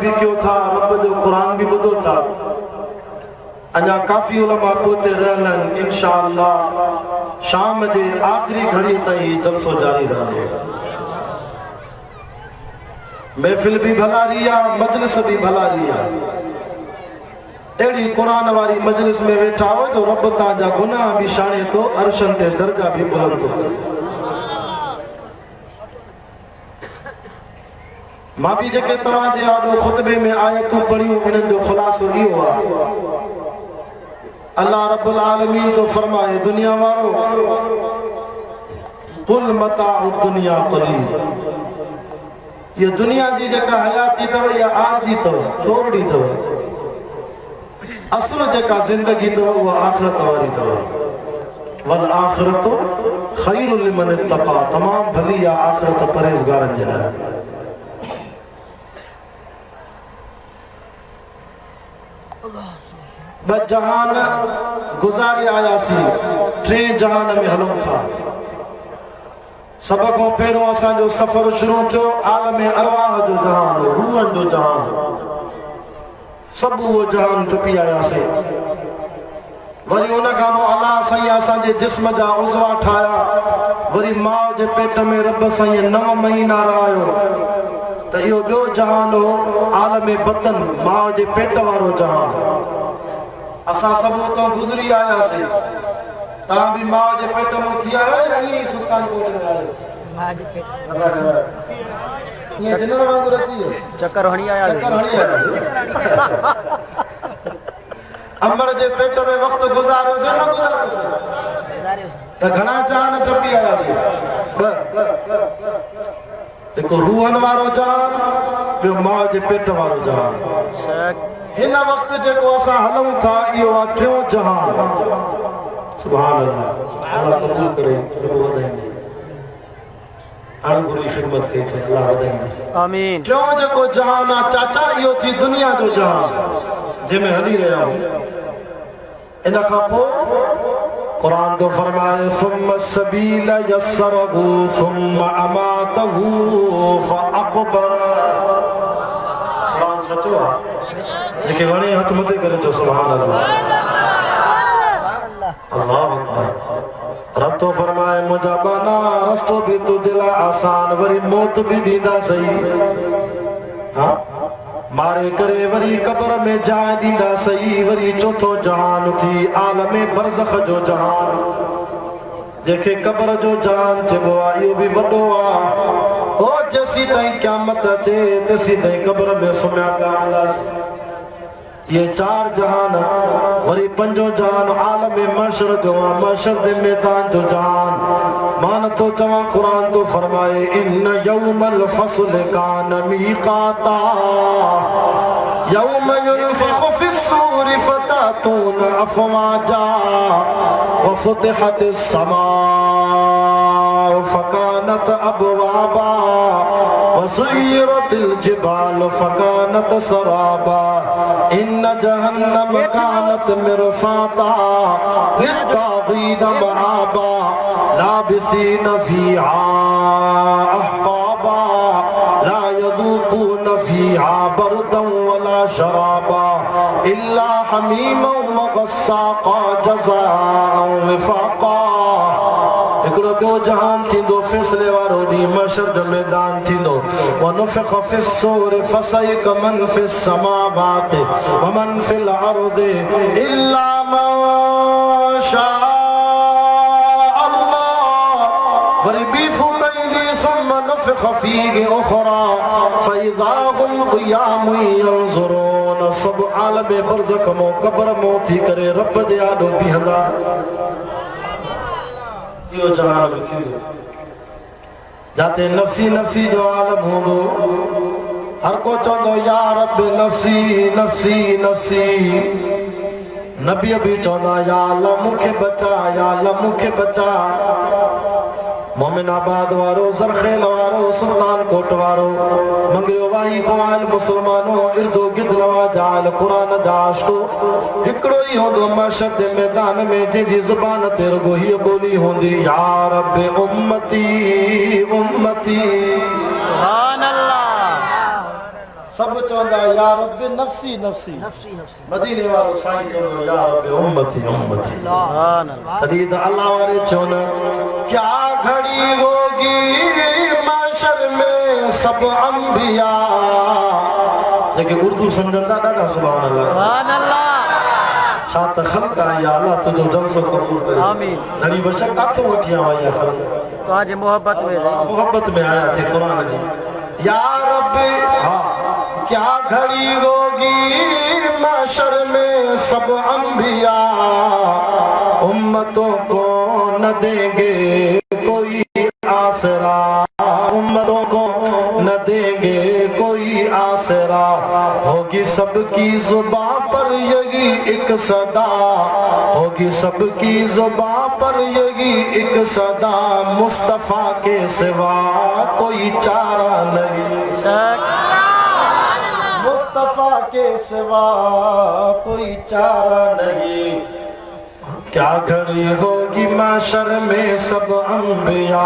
भी क्यों था, रब जो कुरान भी बुधो था। अञा काफ़ी उलमा पोते रहलन। इंशाअल्लाह शाम जे आखिरी घड़ी ताईं जलसो जारी रहेगा। महफिल भी भला रिया, मजलिस भी भला रिया। एड़ी कुरान वारी मजलिस में वेठा हो जो रब ताजा गुनाह भी शाणे तो, अर्शन ते दर्जा भी बुलंद तो करे। मां भी जेके तवां जे आडो खुतबे में आयतूं पढ़ियूं, इन्हनि जो खुलासो इहो आहे। अल्लाह रब्बुल आलमीन तो फरमाए, दुनिया वारो कुल मताउ दुनिया क़लील। ये दुनिया जी जेका हयाती तव या आरजी तव, थोड़ी तव। असल जेका जिंदगी तव वो आखिरत वारी तव। वल आखिरतु खैरुल लिमन इत्तक़ा। तमाम भली या आखिरत परहेज़गारनि जे लाइ। ब जहान गुज़ारे आयासीं, टे जहान में हलूं था। सब को पहिरों असांजो सफ़र शुरू थियो आलम अरवाह जो जहान, रूहनि जो जहान। सभु उहो जहान टुपी आयासीं। वरी उन खां पोइ अलाह साईं असांजे जिस्म जा उज़वा ठाहिया। वरी माउ जे पेट में रब साईं 9 महीना रहायो। त इहो ॿियो जहान हो, आलम बतन, माउ जे पेट वारो जहान। असां सभु उतां गुज़री आयासीं। तव्हां भी माउ जे पेट में थी आयो या ईअं सुल्तानकोट में आयो? माउ जे पेट ईअं जिनर वांगुरु अची वियो, चक्कर हणी आया। अंबर जे पेट में वक़्तु गुज़ारियोसीं न गुज़ारियोसीं त घणा जहान टपी आयासीं। हिकु रूहनि वारो जहान, ॿियो माउ जे पेट वारो जहान। हिन वक़्तु जेको असां हलूं था इहो आहे टियों जहान। सुभान अल्लाह। अल्लाह कबूल करे, रब वधाईंदे। अणगुरी खिदमत कई थे, अल्लाह वधाईंदे। आमीन। टियों जेको जहान आहे चाचा, इहो थी दुनिया जो जहान जंहिंमें हली रहिया आहियूं। इन खां पोइ कुरान तो फरमाए, सुम्म सबील यस्सरहु सुम्म अमातहु फअक़बर। कुरान सचो आहे। जेके वणे हथ मथे करे जो सुभान अल्लाह। अल्लाह अकबर। रब तो फरमाए, मुझा बना रस्तो भी तू दिला आसान, वरी मौत भी दीदा सही। हाँ मारे करे वरी कब्र में जाए दीदा सही। वरी चौथो जहान थी आलम बरज़ख जो जहान, जेके कब्र जो जहान चइबो आहे। इहो भी वॾो आहे। हो जेसीं ताईं क़यामत अचे तेसीं ताईं कब्र में सुम्हिया पिया हूंदासीं। ये 4 जहान। वरी 5 जहान आलम महशर जो आहे, महशर दे मैदान जो जहान। मान तो चवां कुरान तो फरमाए, इन यौमल फस्ल कान मीक़ाता यौम युनफ़ख़ु फ़िस्सूर फ़तातून अफ़वाजा वफ़ुतिहतिस समाउ फ़कानत अबवाबा वसुय्यरतिल जिबाल फ़कानत सराबा इन जहन्नम कानत मिरसादा लित्ताग़ीन मआबा लाबिसीन फ़ीहा अहक़ाबा ला यज़ूक़ून फ़ीहा बरदन वला शराबा इल्ला हमीमन व ग़स्साक़ा जज़ाअन विफ़ाक़ा। हिकिड़ो ॿियो जहान थींदो, फ़ैसिले वारो ॾींहुं, महशर जो मैदान थींदो। वनुफ़िख़ फ़िस्सूर फ़सइक़ मन फ़िस्समावाति व मन फ़िल अर्दि इल्ला मन शाअ अल्लाह। वरी ॿी फूक ईंदी, सुम्म नुफ़िख़ फ़ीहि उख़रा फ़इज़ा हुम क़ियामुन यंज़ुरून। सभु आलम बरज़ख मो कब्र मो थी करे रब जे आॾो बीहंदा। इहो जहान बि थींदो जाते नफ़्सी नफ़्सी जो आलम हूंदो। हर को चवंदो या रब नफ़्सी नफ़्सी नफ़्सी। नबी भी चवंदा या अल्लाह मूंखे बचा, या अल्लाह मूंखे बचा। मोमिनाबाद वारो, ज़रखेल वारो, सुल्तानकोट वारो, मंगियो वाही ख़वाल मुसलमानो, इर्दो गिद नवाजाल कुरान जा आशिक़ो। हिकिड़ो ई हूंदो महशर जे मैदान में, जंहिंजी ज़ुबान ते रुगो हीअ ॿोली हूंदी, या रब उम्मती उम्मती। सुभान अल्लाह। सब चवंदा या रब नफ़्सी नफ़्सी, मदीने वारो साईं चवंदो या रब उम्मती उम्मती। तॾहिं त अल्लाह वारे चयो न, क्या घड़ी होगी माशर में सब अंबिया। जेके उर्दू सम्झंदा ॾाढा सुभाणे अल्लाह। छा त ख़ल्क़ आहे या अल्लाह तुंहिंजो जलसो क़बूल करे। आमीन। घणी बचत किथां वठी आवा या ख़ल्क़ तव्हांजी मोहब्बत में आया थे कुरान जी। या रब हाँ, क्या घड़ी होगी माशर में सब अंबिया, उम्मतों को न देंगे कोई आसरा, उम्मतों को न देंगे कोई आसरा। होगी सबकी जुबां पर यही एक सदा, होगी सबकी जुबां पर यही एक सदा, मुस्तफा के सिवा कोई चारा नहीं, मुस्तफा के सिवा कोई चारा नहीं। क्या घड़ी होगी माशर में सब अंबिया,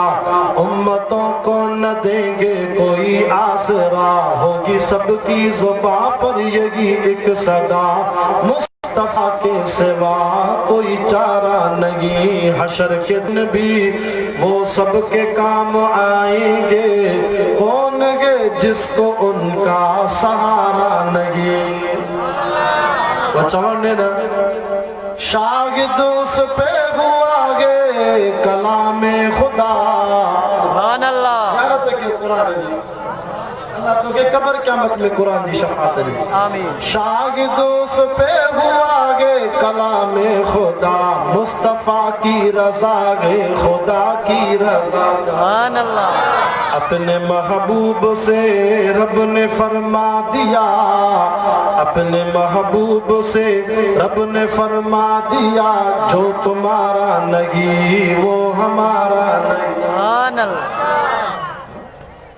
उम्मतों को न देंगे कोई आसरा। होगी सबकी जुबां पर यही एक सदा, मुस्तफा के सिवा कोई चारा नहीं। हशर के दिन भी वो सबके काम आएंगे, कौन गे जिसको उनका सहारा नहीं। वो चवंदे न शागिद उस पे हुआ गे कलामे खुदा। सुभान अल्लाह। ज़ियारत के कुरान जी अल्लाह तो के कब्र क़यामत में कुरान दी शफाअत दी। आमीन। शागिद उस पे हुआ गे कलामे खुदा, मुस्तफा की रज़ा गे खुदा की रज़ा। सुभान अल्लाह। अपने महबूब से रब ने फरमा दिया, अपने महबूब से रब ने फरमा दिया, जो तुम्हारा नहीं वो हमारा नहीं। सुभान अल्लाह।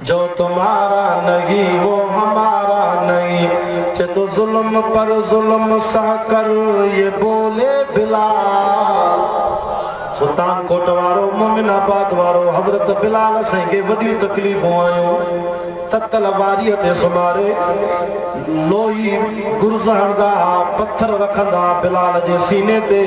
जो तुम्हारा नहीं वो हमारा नहीं। चे तो जुल्म पर जुल्म सा कर ये बोले बिलाल। सुल्तान कोट वारो मोमिनाबाद वारो हजरत बिलाल से के वॾियूं तकलीफ़ूं आयूं। ततल वारीअ ते सुमारे लोही गुर्ज़ हणंदा, पत्थर रखंदा बिलाल जे सीने ते,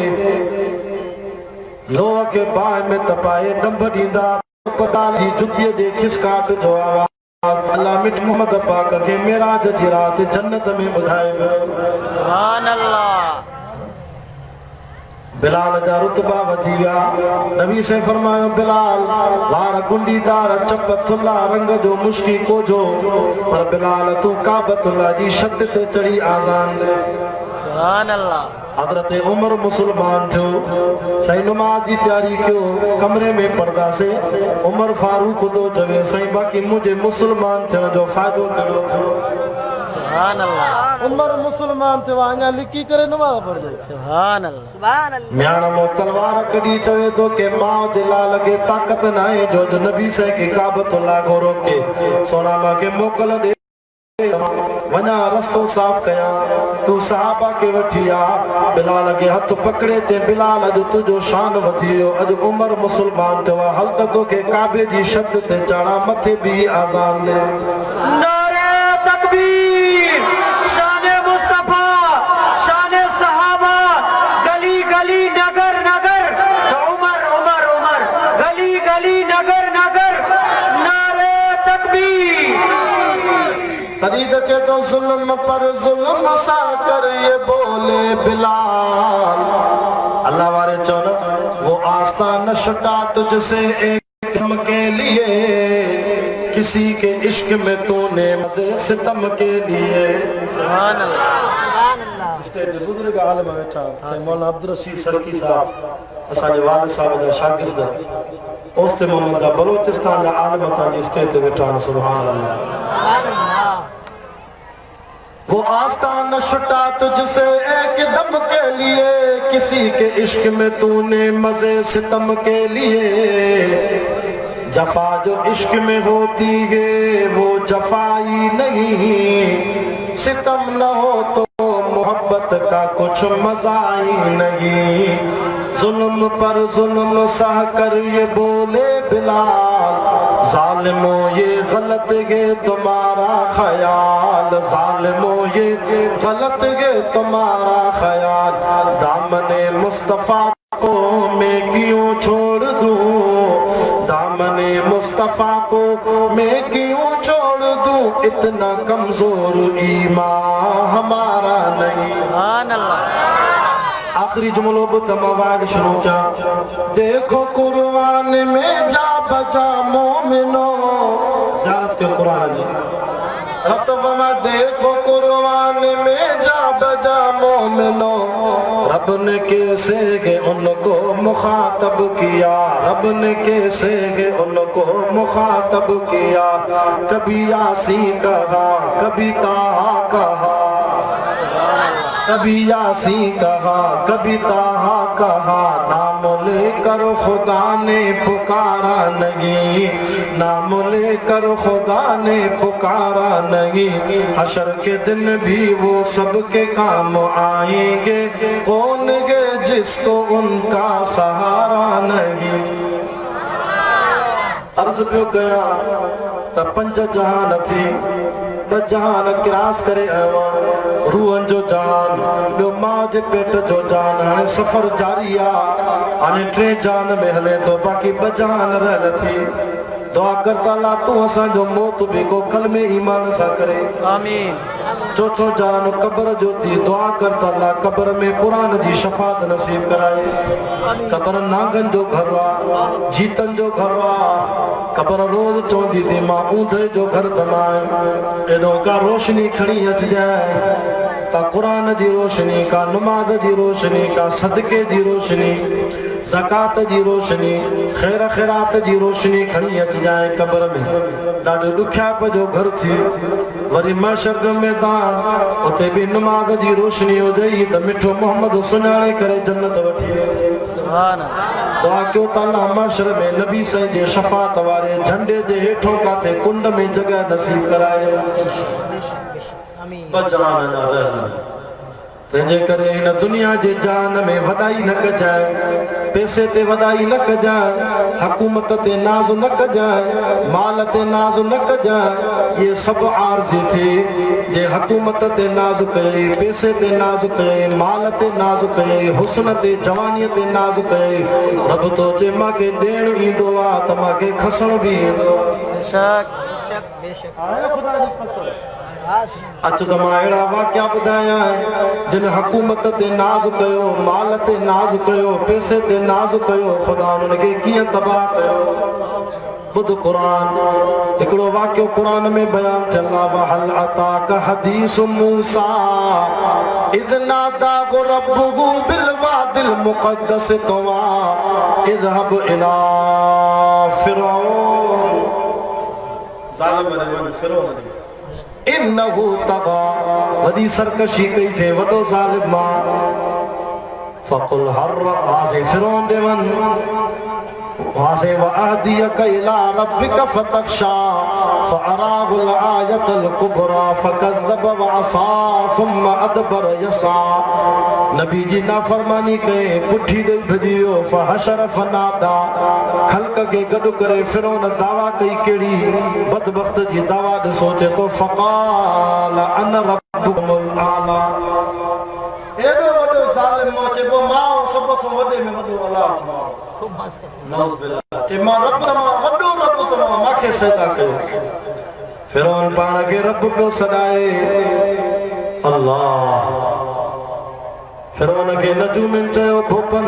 लोह के बाहि में तपाए डंभ ॾींदा। पताल जी जुतीअ जे खिसकाट जो आवाज़ अल्लाह मिट मोहम्मद पाक के मेराज जी रात जन्नत में ॿुधाए वियो। सुभान अल्लाह। बिलाल जा रुतबा वधी विया। नबी से फरमायो बिलाल वार गुंडीदार चप थुल्ला रंग जो मुश्की कोजो, पर बिलाल तू काबतुल्लाह जी छत ते चढ़ी आज़ान दे। सुभान अल्लाह। हजरत उमर मुसलमान थियो, सही नमाज जी तैयारी कयो, कमरे में पढ़दा से उमर फारूक तो चवे सही बाकी मुझे मुसलमान थियण जो फ़ाइदो कहिड़ो थियो। सुभान अल्लाह। उमर मुसलमान थियो अञा लिकी करे नमाज पढ़दे। सुभान अल्लाह। सुभान अल्लाह। म्याण मो तलवार कढी चवे तो के मां जे ला लगे ताकत नाहे जो नबी से के काबतुल्लाह को रोके। सोना मां के मोकल दे वना रस्तो साफ कया, तू सहाबा के वठिया। बिलाल के हथ पकड़े ते बिलाल अज तुझो शान वधियो, अज उमर मुसलमान थियो। हल तो के काबे जी छत ते चढ़ा, मथे भी आज़ान ले। नारे तकबीर। शाने मुस्तफा, शाने सहाबा, गली गली नगर नगर, उमर उमर उमर, गली गली नगर नगर, नारे तकबीर। तरी दचे तो जुल्म पर जुल्म सा कर ये बोले बिलाल। अल्लाह वारे चौन वो आस्तान छुटा तुझसे एक दम के लिए, किसी के इश्क में तूने मजे सितम के लिए। सुभान अल्लाह। स्टेज बुजुर्ग आलम बैठा सही मौलाना अब्दुल रशीद सरकी साहब असांजे वालिद साहब जा शागिर्द, ओस्ते मोहम्मद जा बलोचिस्तान जा आलम तांजी स्टेज ते बैठा। सुभान अल्लाह। वो आस्तान छुटा तुझसे एक दम के लिए, किसी के इश्क में तूने मजे सितम के लिए। जफा जो इश्क में होती है वो जफाई नहीं, सितम न हो तो मोहब्बत का कुछ मजा ही नहीं। जुल्म पर जुल्म सह कर ये बोले बिलाल, जालिमो ये गलत है तुम्हारा ख्याल, जालिमो ये गलत है तुम्हारा ख्याल, दामने मुस्तफा को मैं क्यों छोड़ दूं, दामने मुस्तफा को मैं क्यों छोड़ दूं, इतना कमजोर ईमान हमारा नहीं। आखिरी जुमलों पर तमावाद शुरू किया। देखो कुरान में जा बजा मोमिनो, ज़ियारत के कुरान जी रब तो फरमा, देखो कुरान में जा बजा मोमिनो, रब ने कैसे के उनको मुखातब किया, रब ने कैसे के उनको मुखातब किया, कभी यासीन कहा, कभी ताहा कहा, कभी यासीन कहा, कभी ताहा कहा, नाम लेकर खुदा ने पुकारा नहीं, नाम लेकर खुदा ने पुकारा नहीं, हशर के दिन भी वो सबके काम आएंगे, कौन है जिसको उनका सहारा नहीं। अर्ज पियो कया त पंज जहान थी, ब जहान क्रास करे आवा, रूहन जो जान, ॿियो मां जे पेट जो जान, हाणे सफ़र जारी आहे, हाणे टे जान में हले तो, बाक़ी ब जान रहल थी। दुआ कर ताला तू असांजो मौत भी को कलमे ईमान सां करे, आमीन। चौथो जान कब्र जो थी, दुआ कर ताला कब्र में कुरान जी शफात नसीब कराए। कब्र नागन जो घर आहे, जीतन जो घर आहे, कब्र रोज चवंदी थी मां ऊंधे जो घर तमाए, एॾो का रोशनी खणी अचिजाए, का कुरान जी रोशनी, का नमाज जी रोशनी, का सदके जी रोशनी, ज़कात जी रोशनी, खैर खैरात जी रोशनी खणी अचिजाए कब्र में। ॾाढो ॾुखियाप जो घर थी, वरी महशर जो मैदान, उते भी नमाज जी रोशनी हुजे त मिठो मोहम्मद सुञाणे करे जन्नत वठी वेंदे। सुभान अल्लाह। दुआ कयो ताला महशर में नबी साईं जे शफात वारे झंडे जे हेठों काथे कुंड में जगह नसीब कराए। बजान न रहन तंहिंजे करे हिन दुनिया जे जान में वॾाई न कजाए, पैसे ते वॾाई न कजाए, हुकूमत ते नाज़ न कजाए, माल ते नाज़ न कजाए, ये सभु आरज़ी थी। जे हुकूमत ते नाज़ कई, पैसे ते नाज़ कई, माल ते नाज़ कई, हुस्न ते जवानीअ ते नाज़ कई, रब तो जे मूंखे ॾियणु ईंदो आहे त मूंखे खसणु बि ईंदो आहे। अच त मां अहिड़ा वाक़िया ॿुधाया जिन हुकूमत ते नाज़ कयो, माल ते नाज़ कयो, पैसे ते नाज़ कयो, ख़ुदा उन्हनि खे कीअं तबाह कयो। ॿुध क़ुरान, हिकिड़ो वाक़ियो क़ुरान में बयानु थियल आहे, वहल अताका हदीस मूसा इज़ नादाहु रब्बुहु बिल वादिल मुक़द्दस तवा इज़हब इला फिरऔन, ज़ालिम ने वन फिरऔन इन्नहु तगा, वॾी सरकशी कई थे, वॾो ज़ालिम फ़कुल हर आज़े फिरौन ॾे वञ, वाज़े वअहदियक इला रब्बिक फ़तख़्शा फ़अराहुल आयतल कुबरा फ़कज़्ज़ब वअसा सुम्मा अदबर यसा। नबी जी नाफ़रमानी कई, पुठी ॾेई भॼी वियो, फ़हशर फ़नादा, ख़ल्क़ खे गॾु करे फिरौन दावा कई, कहिड़ी बदबख़्त जी दावा ॾिसो, चए थो फ़क़ाल अन रब्बुकुमुल आला। एॾो वॾो ज़ालिम चइबो मां सभ खां वॾे में वॾो अलाह तमाम नौज़ बिल्लाह, चए मां रब तमाम वॾो रब तमाम मूंखे सजदा कयो। फिरौन पाण खे रब पियो सॾाए अल्लाह। फिरौन खे नजूमिन चयो, भोपन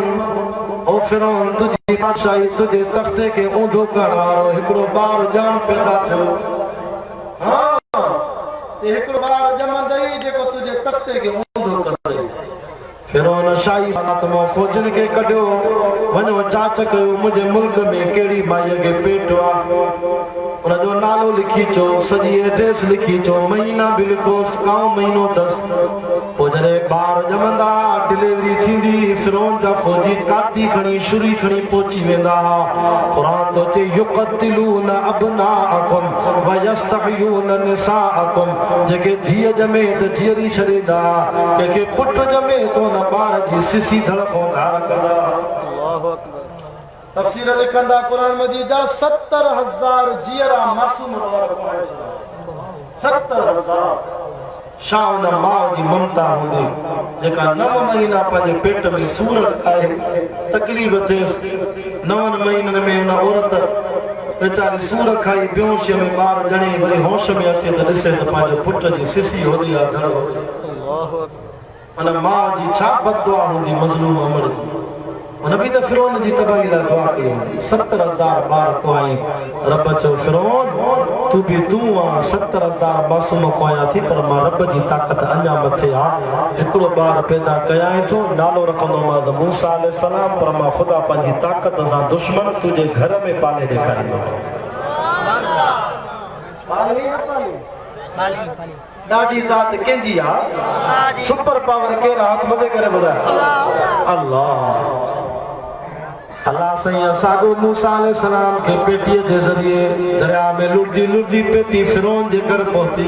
ओ फिरौन तुंहिंजी बादशाही, तुंहिंजे तख़्ते खे ऊंधो करण वारो हिकिड़ो ॿार ॼाण पैदा थियो। हा हिकिड़ो ॿार ॼमंदई जेको तुंहिंजे तख़्ते खे ऊंधो कंदई। फिरौन शाही हालत मां फौजन खे कढियो, वञो जांच कयो मुंहिंजे मुल्क में कहिड़ी माईअ खे पेट आहे, उनजो नालो लिखी चो, सॼी एड्रेस लिखी चो, महीना बि लिखोसि, काओ महीनो अथसि। पोइ जॾहिं ॿार ॼमंदा, डिलीवरी थींदी, फिरौन जा फौजी काती खणी, छुरी खणी पहुची वेंदा। क़ुरान थो चए युक़तिलून अबनाअकुम व यस्तहयून निसाअकुम, जेके धीअ ॼमे त जीअरी छॾींदा, कंहिंखे पुट ॼमे त हुन ॿार जी सिसी धड़को धार कंदा। तफसीर लिखंदा कुरान मजीद जा 70,000 जियरा मासूम 70,000 शान मां जी ममता हूंदी जेका 9 महीना पंहिंजे पेट में सूरत आहे तकलीफ़ थिएस 9 महीननि में उन औरत बेचारी सूर खाई बेहोश में ॿार ॼणे वरी होश में अचे त ॾिसे त पंहिंजे पुट जी सिसी होदी आहे धड़ उन मां जी छा बददुआ हूंदी मज़लूम अमर जी उन बि त फिरौन जी तबाही लाइ दुआ कई हूंदी 70,000 ॿार कुआई रब चयो फिरौन तू बि तूं आहे 70,000 मासूम कुआया थी पर मां रब जी ताक़त अञा मथे आहे हिकिड़ो ॿार पैदा कयां थो नालो रखंदोमांसि मूसा अलैहिस्सलाम पर मां ख़ुदा पंहिंजी ताक़त सां दुश्मन तुंहिंजे घर में पाले ॾेखारींदोमांसि ॾाढी ज़ात कंहिंजी आहे सुपर पावर केरु हथ मथे करे ॿुधाए अल्लाह अल्लाह सही सागो मूसा अलैहिस्सलाम के पेटीअ जे ज़रिए दरिया में लुढ़दी लुढ़दी पेटी फिरौन जे घर पहुती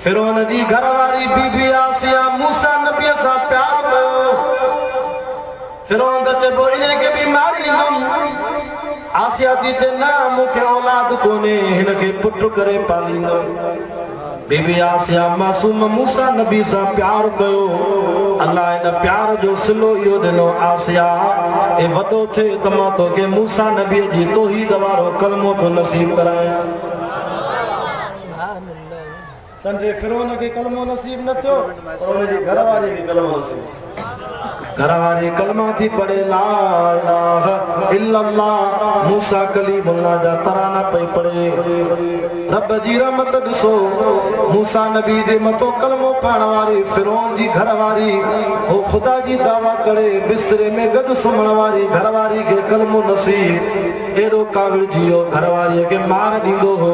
फिरौन जी घरवारी बीबी आसिया मूसा नबी सां प्यार कयो फिरौन त चइबो इन्हे खे बि मारींदुमि आसिया थी चए न मूंखे औलाद कोन्हे हिन खे पुट करे पालींदुमि बीबी आसिया मासूम मूसा नबी सां प्यार कयो अल्लाह इन प्यार जो सिलो इहो ॾिनो आसिया ए वॾो थिए त मां तोखे मूसा नबी जी तौहीद वारो कलमो थो नसीब करायां तंहिंजे फिरौन खे कलमो नसीब न थियो पर हुनजी घरवारी खे कलमो नसीब थियो घरवारी कलमा थी पढ़े ला इलाहा इल्लल्लाह मूसा कलीमुल्लाह जा तराना पई पढ़े रब जी रहमत ॾिसो मूसा नबी जे मथो कलमो पढ़ण वारी फिरौन जी घरवारी हो ख़ुदा जी दावा करे बिस्तरे में गॾु सुम्हण वारी घरवारी खे कलमो नसीब एॾो काविड़ जियो घरवारीअ खे मार ॾींदो हो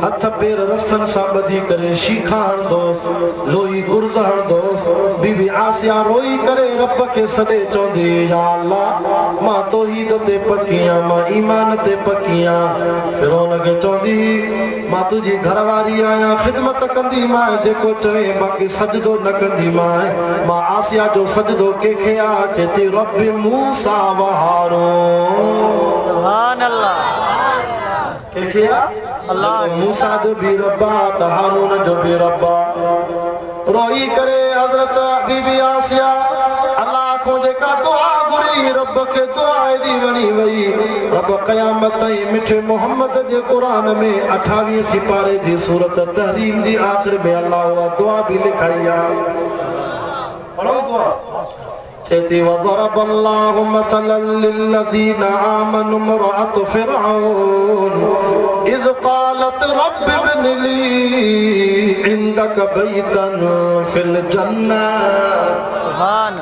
हथ पेर रस्तनि सां ॿधी करे शीखा हणंदोसि लोही गुर्ज़ हणंदोसि बीबी आसिया रोई करे रब खे सॾे चवंदी या अल्लाह मां तौहीद ते पकी आहियां मां ईमान ते पकी आहियां फिरौन खे चवंदी मां तुंहिंजी घरवारी आहियां ख़िदमत कंदी मां जेको चवे बाक़ी सजदो न कंदी मां आसिया जो सजदो कंहिंखे आहे चए थी रब मूसा व हारून सुभान अल्लाह कंहिंखे आहे अल्लाह मूसा जो बि रब आहे त हारून जो बि रब आहे रोई करे हज़रत बीबी आसिया अल्लाह को जेका दुआ घुरी रब खे दुआ एॾी वणी वई रब क़यामत ताईं मिठे मोहम्मद जे क़ुरान में 28 सिपारे जी सूरत तहरीम जी आख़िर में अल्लाह उहा दुआ बि लिखाई आहे पढ़ो दुआ चेती वज़रब अल्लाहु मसलन लिल्लज़ीना आमनु इम्रअतु फ़िरऔन इज़ क़ालत रब्बि इब्नि ली इंदक बैतन फ़िल जन्नह सुभान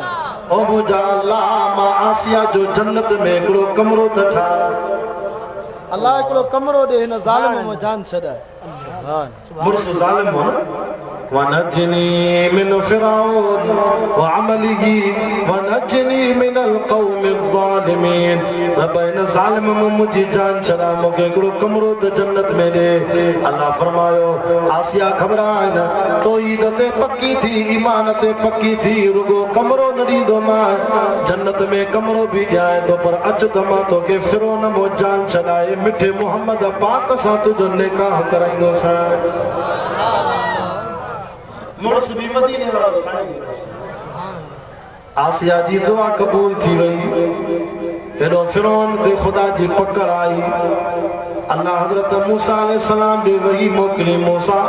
ओ मुंहिंजा अल्लाह मां आसिया जो जन्नत में हिकिड़ो कमरो त ठाहे अल्लाह हिकिड़ो कमरो ॾे हिन ज़ालिम में जान छॾाए मुर्स ज़ालिम हो वनजनी मिन फिरऔन वअमलिही वनजनी मिनल क़ौमि ज़ालिमीन रब इन ज़ालिम में मुंहिंजी जान छॾा मूंखे हिकिड़ो कमरो त जन्नत में ॾे अल्लाह फरमायो आसिया घबराए न तौहीद ते पकी थी ईमान ते पकी थी रुगो कमरो न ॾींदो मां जन्नत में कमरो बि ॾियां थो पर अच त मां तोखे फिरौन में जान छॾाए मिठे मोहम्मद पाक सां तुंहिंजो निकाह कराईंदोसां मुर्स भी मदीने वाला साईं आसिया जी दुआ कबूल थी वई एॾो फिरौन ते ख़ुदा जी पकड़ आई अल्लाह हज़रत मूसा अलैहिस्सलाम ॾे वही मोकिली मूसा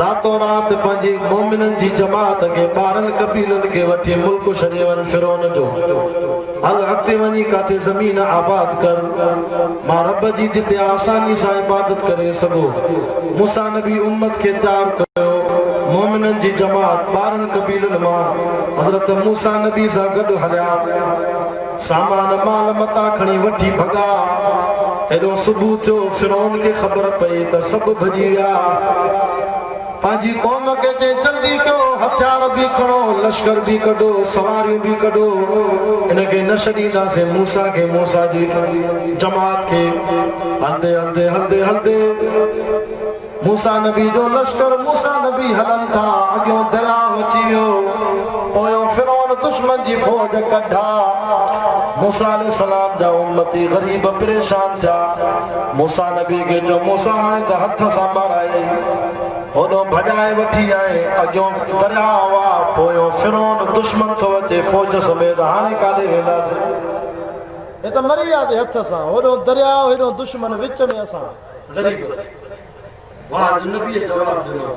रातो रात पंहिंजी मोमिननि जी जमात खे 12 कबीलनि खे वठी मुल्क छॾे वञ फिरौन जो हल अॻिते वञी काथे ज़मीन आबाद कर मां रब जी जिते आसानी सां इबादत करे सघो मूसा नबी उम्मत खे तयार कयो मोमिननि जी जमात 12 कबीलनि मां हज़रत मूसा नबी सां गॾु हलिया सामान माल मता खणी वठी भॻा एॾो सुबुह थियो फिरौन खे ख़बर पई त सभु भॼी विया पंहिंजी क़ौम खे चई जल्दी कयो हथियार बि खणो लश्कर बि कढो सवारियूं बि कढो इनखे न छॾींदासीं मूसा खे मूसा जी जमात खे हलंदे हलंदे हलंदे हलंदे मूसा नबी जो लश्कर मूसा नबी हलन था अॻियों दरिया अची वियो पोयों फिरौन दुश्मन जी फौज कढा मूसा अलैहिस्सलाम जा उम्मती गरीब परेशान था। मूसा नबी के जो मूसा हाणे त हथ सां माराए होॾो भॼाए वठी आए, अॻियों दरिया हुआ, पोयों फिरौन दुश्मन थो अचे फौज समेत, हाणे काॾे वेंदासीं? हे त मरी वियासीं हथ सां, होॾो दरिया हेॾो दुश्मन विच में असां गरीब। वाह नबी जवाब ॾिनो।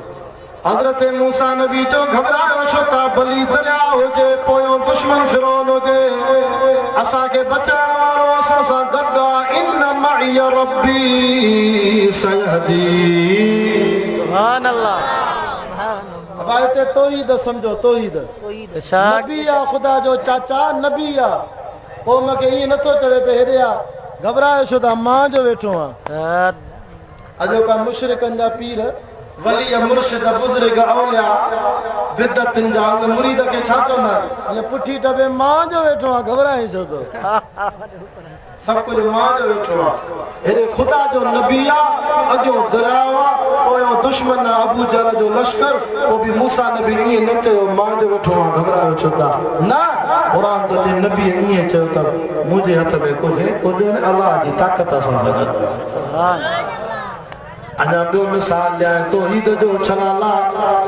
हज़रत मूसा नबी जो घबरायो छो था? भली दरिया हुजे, पोयों दुश्मन फिरौन हुजे, असांखे बचाइण वारो असां सां गॾु आहे। इन मई रब्बी सयहदी। सुभान अल्लाह। अब हिते तौहीद समझो, तौहीद नबी आहे, ख़ुदा जो चाचा नबी आहे। क़ौम खे ईअं नथो चवे त हेॾे आहे, घबरायो छो था? मां जो वेठो आहियां। अॼोका मुशरिकनि जा पीर वली मुर्शिद बुज़ुर्ग औलिया बिदतनि जा मुरीद खे छा चवंदा आहिनि? ये पुठी टबे मां जो वेठो आहे, घबराए छो थो? सब कुछ मां जो वेठो आहे। हेॾे ख़ुदा जो नबी आहे, अॻियों दरिया आहे, पोयों दुश्मन अबू जहल जो लश्कर, पोइ बि मूसा नबी ईअं न चयो मां जो वेठो आहे, घबरायो छो था? न, क़ुरान त चए नबी ईअं चयो त मुंहिंजे हथ में कुझु अलाह जी ताक़त सां गॾु। अञा ॿियो मिसाल ॾियां तौहीद जो छलाला।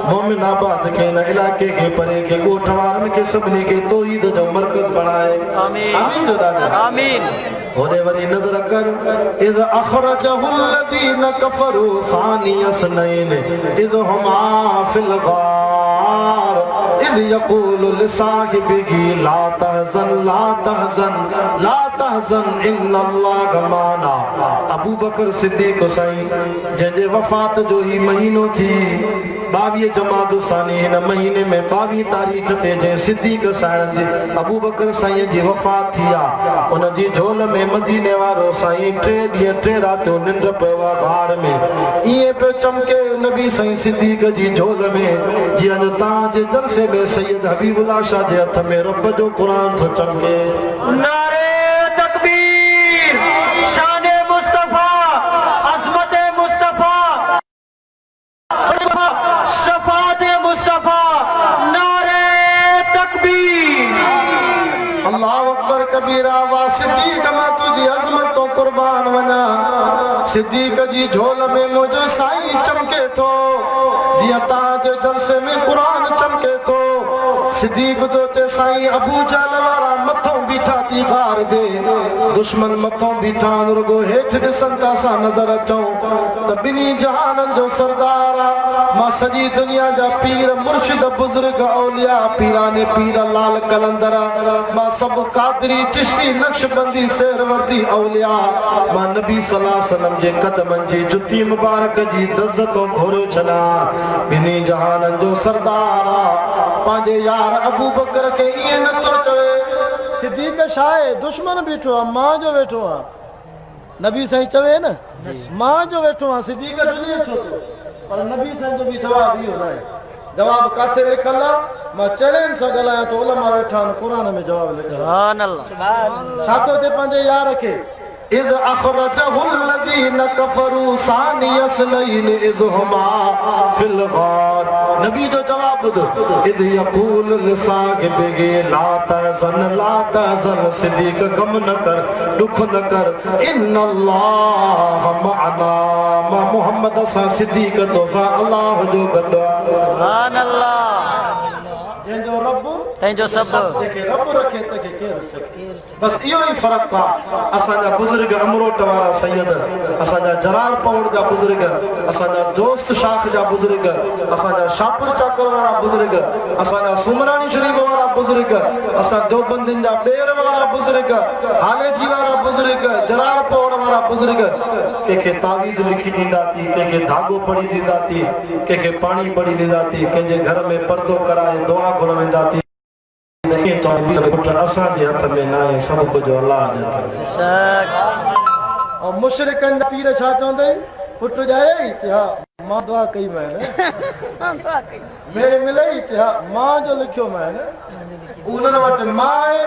मोमिनाबाद के न इलाइक़े के परे के ॻोठ वारनि खे सभिनी खे तौहीद जो मर्कज़ बणाए। आमीन जो दादा आमीन। होॾे वरी नज़र कर, इज़ अख़रजहुल्लज़ीन कफ़रू सानी अस्नैन इज़ हुमा फिल गार इज़ यक़ूलु लिसाहिबिही ला तहज़न ला तहज़न ला तहज़न इन्नल्लाह माना। अबू बकर सिद्दीक़ साईं जंहिंजे वफ़ात जो ही महीनो थी 22 जमात सानी, हिन महीने में 22 तारीख़ ते जंहिं सिद्दीक़ साईं जी अबू बकर साईं जी वफ़ात थी आहे, उन जी झोल में मदीने वारो साईं 3 ॾींहं 3 रातियूं निंड पियो आहे गार में। ईअं पियो चमके नबी साईं सिद्दीक़ जी झोल में जीअं तव्हांजे जलसे में सैयद हबीबुल्लाह शाह जे हथ में रब जो क़ुरान थो चमके। नारे तकबीर, शान मुस्तफा, अज़मत मुस्तफा, शफात मुस्तफा, नारे तकबीर। अल्लाहु अकबर कबीरा। वा सिद्दीक़ मां तुझी अज़मत तो कुर्बान वना, सिद्दीक़ जी झोल में मुझो साईं चमके थो जीअं ताजे जलसे में कुरान चमके थो। सिद्दीक़ जो ते साईं अबू जहल वारा मथों बीठा थी गार दे, दुश्मन मथों बीठा रुगो हेठ ॾिसन था असां नज़र अचूं त ॿिन्ही जहाननि जो सरदार आहे। मां सॼी दुनिया जा पीर मुर्शिद बुज़ुर्ग औलिया पीराने पीर लाल कलंदर, मां सभु कादरी चिश्ती नक्शबंदी शेरवर्दी औलिया, मां नबी सल्लल्लाहु अलैहि वसल्लम जे कदमनि जी जुती मुबारक जी दज़ तो घोरो छॾा। ॿिन्ही जहाननि जो सरदार आहे, पंहिंजे यार अबू बकर के ईअं नथो चवे सिद्दीक़ छा आहे? दुश्मन बीठो आहे, मां जो वेठो आहे। नबी साईं चवे न मां जो वेठो आहे, सिद्दीक़ दुनिया छो थो? पर नबी साईं जो बि जवाब इहो न आहे। जवाब काथे लिखल आहे? मां चैलेंज सां ॻाल्हायां थो, उलमा वेठा आहिनि, क़ुरान में जवाब लिखल। सुभान अल्लाह। छा थो थिए पंहिंजे यार खे? इज़ अख़रजहुल्लज़ीन कफ़रू सानी अस्नैन इज़ हुमा फिल गार। नबी जो जवाब ॿुधो, इज़ यक़ूलु लिसाहिबिही ला तहज़न सिद्दीक़ गम न कर, दुख न कर, इन्नल्लाह मअना, मां मोहम्मद सां सिद्दीक़ तो सां अल्लाह जो गॾु आहे। सुभान अल्लाह। जंहिंजो रब तंहिंजो सभु, जेके रब रखे तंहिंखे केरु रखे। बस इहो ई फ़र्क़ु आहे। असांजा बुज़ुर्ग अमरोट वारा सैयद, असांजा जरार पौड़ जा बुज़ुर्ग, असांजा दोस्त शाख जा बुज़ुर्ग, असांजा शापुर चाकर वारा बुज़ुर्ग, असांजा सुमरानी शरीफ़ वारा बुज़ुर्ग, असां देवबंदियुनि जा ॿेर वारा बुज़ुर्ग, हालेजी वारा बुज़ुर्ग, जरार पौड़ वारा बुज़ुर्ग कंहिंखे तावीज़ लिखी ॾींदा थी, कंहिंखे धाॻो पढ़ी ॾींदा थी, कंहिंखे पाणी पढ़ी ॾींदा थी, कंहिंजे घर में पर्दो कराए दुआ घुर वेंदा थी। असांजे हथ में न आहे, सभु कुझु अलाह जे हथ में। ऐं मुशरिकनि जा पीर छा चवंदे? पुट जाए ई हा मां दुआ कई मैंने, मेरे मिले ई हा मां जो लिखियो मैंने। उन्हनि वटि मां आहे,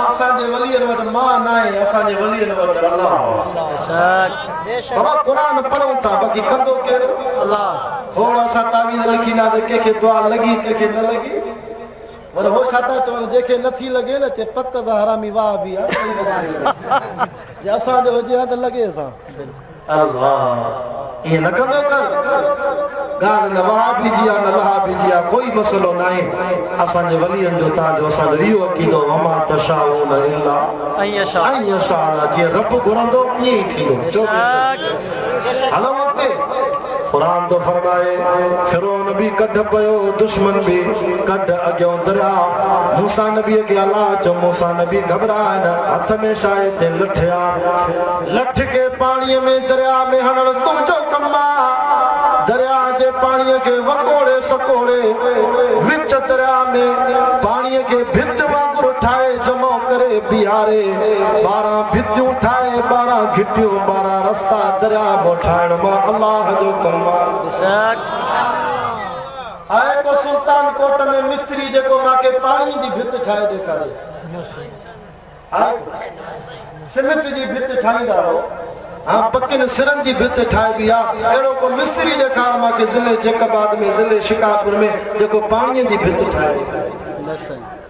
असांजे वलीअनि वटि मां न आहे, असांजे वलीअनि वटि अलाह आहे। बाबा क़ुरान पढ़ूं था, बाक़ी कंदो केरु? अलाह। थोरो असां तावीज़ लिखींदासीं, कंहिंखे दुआ लॻी कंहिंखे न लॻी। पर हो छाता चवनि जेके नथी लॻे न ते पक सा हरामी वाह बि आहे जे असांजो हुजे हा त लॻे असां अल्लाह ये न कंदो कर गाल न वाह बीजी आहे न लहा बीजी आहे कोई मसलो न आहे असांजे वलियनि जो तव्हांजो असांजो इहो अक़ीदो वमा तशाऊन इल्ला अन यशा जीअं रब घुरंदो ईअं ई थींदो हलो अॻिते कुरान तो फरमाए फिरौन भी कढ पयो दुश्मन भी कढ अॻियों दरिया मूसा नबी के अल्लाह चो मूसा नबी घबराए न हथ में शाये ते लठया लठ के पानी में दरिया में हणण तुंहिंजो कम दरिया जे पानी के वकोड़े सकोड़े विच दरिया में पानी के भित वांगुरु ठाए जमो करे बिहारे 12 भितियूं ठाए 12 घिटियूं 12 रस्ता दरिया मो ठाहिण मां अल्लाह जो कम आए को सुल्तान कोट में मिस्त्री जेको माके पानी जी भित ठाए ॾेखारे सीमेंट जी भित ठाहींदा हो हाँ पक्किन सिरन जी भित ठाहे भी अहिड़ो को मिस्त्री ॾेखार माके ज़िले जैकबाद में ज़िले शिकारपुर में जेको पानी जी भित ठाहे ॾेखारे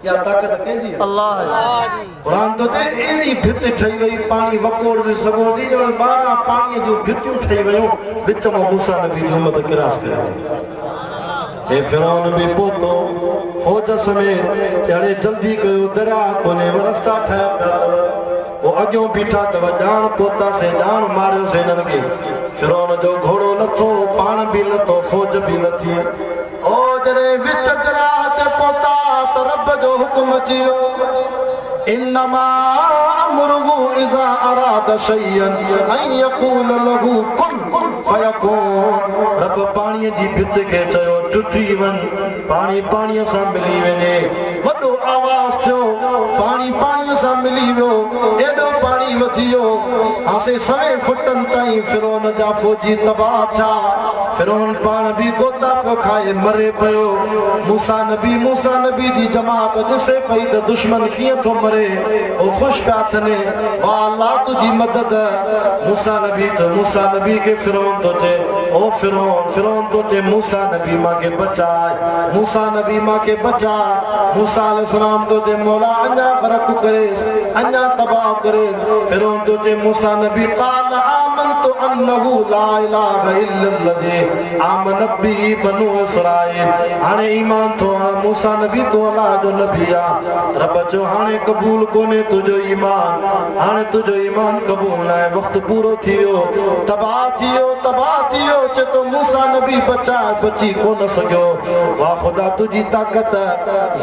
या ताकत कंहिंजी अल्लाह कुरान तो चए एड़ी भित ठही वई पानी वकोड़ जे सगो दी जो 12 पानी जो भितियूं ठही वयूं विच में मूसा नबी जो मत गिरास करे ए फिरौन भी पोतो फौज समेत अड़े जल्दी कयो दरिया कोने रस्ता ठाया वो अॻियों बीठा तव ॼाण पोता से ॼाण मारियो से हिननि खे फिरौन जो घोड़ो लथो पाण बि लथो फौज बि लथी ओ जॾहिं विच दरिया ते पहुता त रब जो हुकुम अची वियो इन्नमा अमरुहु इज़ा अराद शय्यन अन यक़ूल लहू कुन फयकून रब पाणीअ जी भित खे चयो टुटी वञ पाणी पाणीअ सां मिली वञे वॾो आवाज़ थियो पाणी पाणीअ सां मिली वियो एॾो पाणी वधी वियो आसे सवे फुटनि ताईं फिरौन जा फौजी तबाह थिया फिरौन पाण बि गोता पियो खाए मरे पियो मूसा नबी जी जमात ॾिसे पई त दुश्मन कीअं थो मरे ओ ख़ुशि पिया थियनि वाह अल्लाह तुंहिंजी मदद मूसा नबी खे फिरौन तो चे ओ फिरौन तो चे मूसा नबी मां के बचाए मूसा अलैहिस्सलाम तो चे मौला अञा गरक करे अञा तबाह करे फिरौन तो चे मूसा नबी क़ाल आमनतु अन्नहु ला इलाहा इल्लल्लाह आमनत बिही बनु इसराइल हाणे ईमान थो मूसा नबी तो अल्लाह जो नबी आ रब जो हाणे कबूल कोने तुझो ईमान हाणे तुझो ईमान कबूल न आहे वक्त पूरो थी वियो तबाह थी वियो चे तो मूसा नबी बची कोन सघियो वाह खुदा तुझी ताकत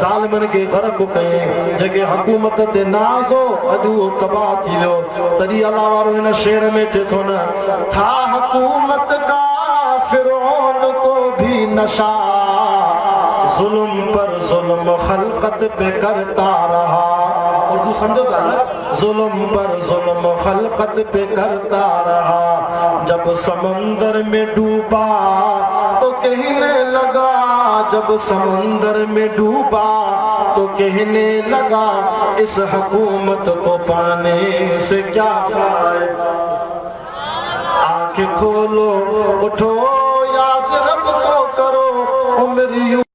ज़ालिमन के गरक कए जेके हुकूमत ते नाज़ हो अॼु तबाह थी वियो तॾहिं अल्लाह वारो हिन शेर में चे थो न था हुकूमत का फिरौन को भी नशा जुल्म पर जुल्म खलकत पे करता रहा उर्दू समझो था ना जुल्म पर जुल्म खलकत पे करता रहा जब समंदर में डूबा तो कहने लगा जब समंदर में डूबा तो कहने लगा इस हुकूमत को पाने से क्या फायदा आंखें खोलो उठो याद रब को करो उम्र